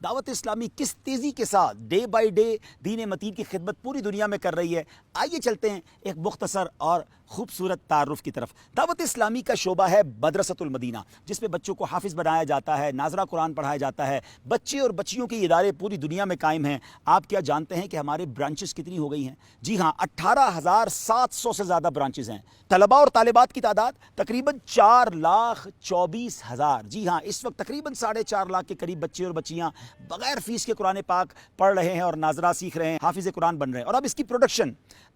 دعوت اسلامی کس تیزی کے ساتھ ڈے بائی ڈے دین متین کی خدمت پوری دنیا میں کر رہی ہے۔ آئیے چلتے ہیں ایک مختصر اور خوبصورت تعارف کی طرف۔ دعوت اسلامی کا شعبہ ہے مدرسۃ المدینہ، جس میں بچوں کو حافظ بنایا جاتا ہے، ناظرہ قرآن پڑھایا جاتا ہے۔ بچے اور بچیوں کے ادارے پوری دنیا میں قائم ہیں۔ آپ کیا جانتے ہیں کہ ہمارے برانچز کتنی ہو گئی ہیں؟ جی ہاں، 18,700 سے زیادہ برانچز ہیں۔ طلباء اور طالبات کی تعداد تقریباً 4,24,000۔ جی ہاں، اس وقت تقریباً 4.5 لاکھ کے قریب بچے اور بچیاں بغیر فیس کے قرآن پاک پڑھ رہے ہیں اور ناظرہ سیکھ رہے ہیں، حافظ قرآن بن رہے ہیں۔ اور اب اس کی پروڈکشن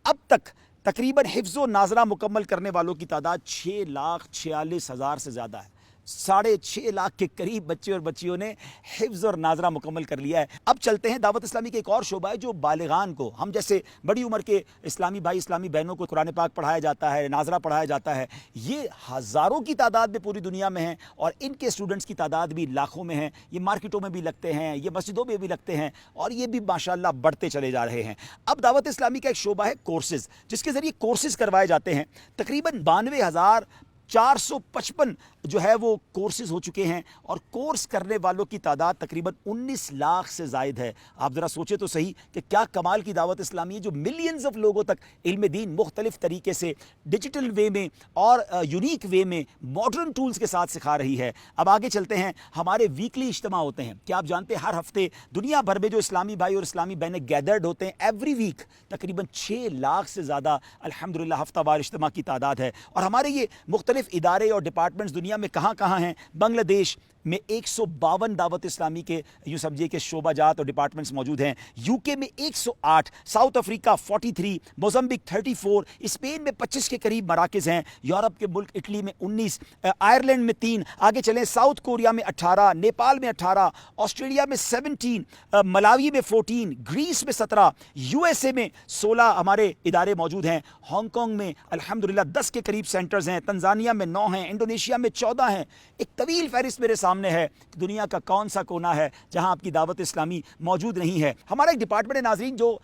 اب تک تقریباً حفظ و ناظرہ مکمل کرنے والوں کی تعداد 6,46,000 سے زیادہ ہے۔ 6.5 لاکھ کے قریب بچے اور بچیوں نے حفظ اور ناظرہ مکمل کر لیا ہے۔ اب چلتے ہیں دعوت اسلامی کے ایک اور شعبہ ہے جو بالغان کو، ہم جیسے بڑی عمر کے اسلامی بھائی اسلامی بہنوں کو قرآن پاک پڑھایا جاتا ہے، ناظرہ پڑھایا جاتا ہے۔ یہ ہزاروں کی تعداد میں پوری دنیا میں ہیں اور ان کے اسٹوڈنٹس کی تعداد بھی لاکھوں میں ہیں۔ یہ مارکیٹوں میں بھی لگتے ہیں، یہ مسجدوں میں بھی لگتے ہیں اور یہ بھی ماشاءاللہ بڑھتے چلے جا رہے ہیں۔ اب دعوت اسلامی کا ایک شعبہ ہے کورسز، جس کے ذریعے کورسز کروائے جاتے ہیں۔ تقریباً 92,455 جو ہے وہ کورسز ہو چکے ہیں اور کورس کرنے والوں کی تعداد تقریباً 19 لاکھ سے زائد ہے۔ آپ ذرا سوچیں تو صحیح کہ کیا کمال کی دعوت اسلامی ہے جو ملینز آف لوگوں تک علم دین مختلف طریقے سے ڈیجیٹل وے میں اور یونیک وے میں ماڈرن ٹولز کے ساتھ سکھا رہی ہے۔ اب آگے چلتے ہیں، ہمارے ویکلی اجتماع ہوتے ہیں۔ کیا آپ جانتے ہیں ہر ہفتے دنیا بھر میں جو اسلامی بھائی اور اسلامی بہنیں گیدرڈ ہوتے ہیں ایوری ویک، تقریباً 6 لاکھ سے زیادہ الحمدللہ ہفتہ وار اجتماع کی تعداد ہے۔ اور ہمارے یہ مختلف ادارے اور ڈپارٹمنٹس دنیا میں کہاں کہاں ہیں؟ بنگلہ دیش میں 152 دعوت اسلامی کے یوں سمجھیے کہ شعبہ جات اور ڈپارٹمنٹس موجود ہیں۔ یو کے میں 108، ساؤتھ افریقہ 43، موزمبک 34، اسپین میں 25 کے قریب مراکز ہیں، یورپ کے ملک اٹلی میں 19، آئرلینڈ میں 3، آگے چلیں ساؤتھ کوریا میں 18، نیپال میں 18، آسٹریلیا میں 17، ملاوی میں 14، گریس میں 17، یو ایس اے میں 16 ہمارے ادارے موجود ہیں، ہانگ کانگ میں الحمدللہ 10 کے قریب سینٹرز ہیں، تنزانیہ میں 9 ہیں، انڈونیشیا میں 14 ہیں۔ ایک طویل فہرست میرے سامنے ہے کہ دنیا کا کون سا کونا ہے جہاں آپ کی دعوت اسلامی موجود نہیں ہے۔ ہمارا ایک ڈپارٹمنٹ ہے ناظرین جو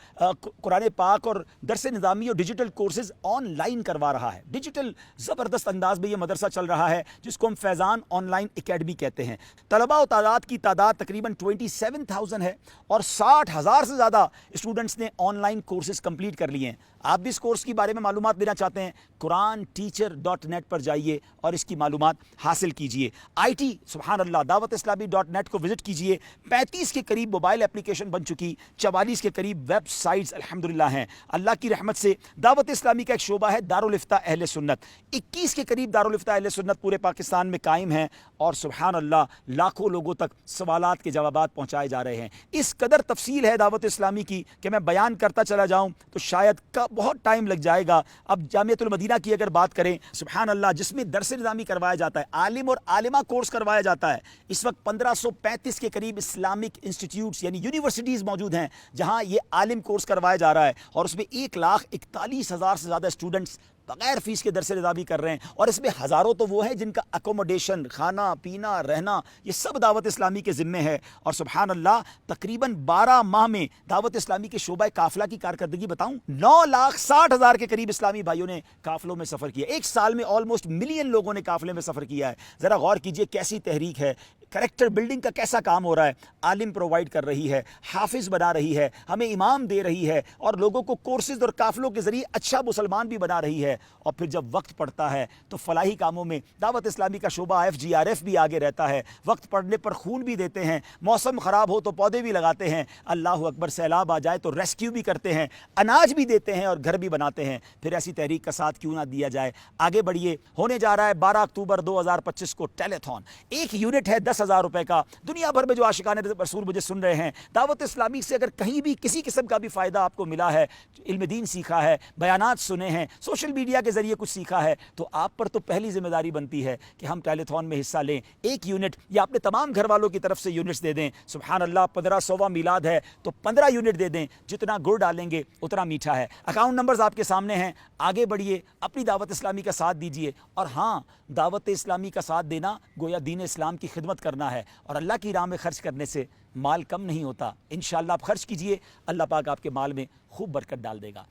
قرآن پاک اور درس نظامی اور ڈیجیٹل کورسز آن لائن کروا رہا ہے۔ ڈیجیٹل زبردست انداز میں یہ مدرسہ چل رہا ہے جس کو ہم فیضان آن لائن اکیڈمی کہتے ہیں۔ طلباء و تعداد کی تعداد تقریباً 27,000 ہے اور 60,000 سے زیادہ اسٹوڈنٹس نے آن لائن کورسز کمپلیٹ کر لیے ہیں۔ آپ بھی اس کورس کے بارے میں معلومات دینا چاہتے ہیں، QuranTeacher.net پر جائیے اور اس کی معلومات حاصل کیجئے۔ IT سبحان اللہ دعوت اسلامی .net کو وزٹ کیجئے۔ 35 کے قریب موبائل اپلیکیشن بن چکی، 44 کے قریب ویب سائٹس الحمدللہ ہیں۔ اللہ کی رحمت سے دعوت اسلامی کا ایک شعبہ ہے دارالافتاء اہل سنت، 21 کے قریب دارالافتاء اہل سنت پورے پاکستان میں قائم ہیں اور سبحان اللہ لاکھوں لوگوں تک سوالات کے جوابات پہنچائے جا رہے ہیں۔ اس قدر تفصیل ہے دعوت اسلامی کی کہ میں بیان کرتا چلا جاؤں تو شاید بہت ٹائم لگ جائے گا۔ اب جامعۃ المدینہ کی اگر بات کریں، سبحان اللہ جس میں درس نظامی کروایا جاتا ہے، عالم اور عالمہ کورس کروایا جاتا ہے، اس وقت 1535 کے قریب اسلامک انسٹیٹیوٹس یعنی یونیورسٹیز موجود ہیں جہاں یہ عالم کورس کروایا جا رہا ہے اور اس میں 1,41,000 سے زیادہ اسٹوڈنٹس بغیر فیس کے درس نظامی کر رہے ہیں اور اس میں ہزاروں تو وہ ہیں جن کا اکوموڈیشن، کھانا پینا رہنا یہ سب دعوت اسلامی کے ذمے ہے۔ اور سبحان اللہ تقریباً 12 ماہ میں دعوت اسلامی کے شعبہ قافلہ کی کارکردگی بتاؤں، 9,60,000 کے قریب اسلامی بھائیوں نے قافلوں میں سفر کیا۔ ایک سال میں آلموسٹ ملین لوگوں نے قافلے میں سفر کیا ہے۔ ذرا غور کیجئے کیسی تحریک ہے، کریکٹر بلڈنگ کا کیسا کام ہو رہا ہے۔ عالم پرووائڈ کر رہی ہے، حافظ بنا رہی ہے، ہمیں امام دے رہی ہے اور لوگوں کو کورسز اور قافلوں کے ذریعے اچھا مسلمان بھی بنا رہی ہے۔ اور پھر جب وقت پڑتا ہے تو فلاحی کاموں میں دعوت اسلامی کا شعبہ FGRF بھی آگے رہتا ہے۔ وقت پڑنے پر خون بھی دیتے ہیں، موسم خراب ہو تو پودے بھی لگاتے ہیں، اللہ اکبر سیلاب آ جائے تو ریسکیو بھی کرتے ہیں، اناج بھی دیتے ہیں اور گھر بھی بناتے ہیں۔ پھر ایسی تحریک کا ساتھ کیوں نہ دیا جائے؟ آگے بڑھیے، ہونے جا رہا ہے 12 اکتوبر 2025 کو ٹیلیتھون۔ ایک یونٹ ہے 10,000 روپے کا۔ دنیا بھر میں جو عاشقان رسول مجھے سن رہے ہیں، دعوت اسلامی سے اگر کہیں بھی کسی قسم کا بھی فائدہ آپ کو ملا ہے، علم دین سیکھا ہے، بیانات سنے ہیں، سوشل میڈیا کے ذریعے کچھ سیکھا ہے، تو آپ پر تو پہلی ذمہ داری بنتی ہے کہ ہم ٹیلیتھون میں حصہ لیں۔ ایک یونٹ یا اپنے تمام گھر والوں کی طرف سے یونٹس دے دیں۔ سبحان اللہ 1500واں میلاد ہے تو 15 یونٹ دے دیں، جتنا گڑ ڈالیں گے اتنا میٹھا ہے۔ اکاؤنٹ نمبرز آپ کے سامنے ہیں، آگے بڑھیے، اپنی دعوت اسلامی کا ساتھ دیجئے۔ اور ہاں، دعوت اسلامی کا ساتھ دینا گویا دین اسلام کی خدمت کرنا ہے اور اللہ کی راہ میں خرچ کرنے سے مال کم نہیں ہوتا۔ انشاءاللہ آپ خرچ کیجئے، اللہ پاک آپ کے مال میں خوب برکت ڈال دے گا۔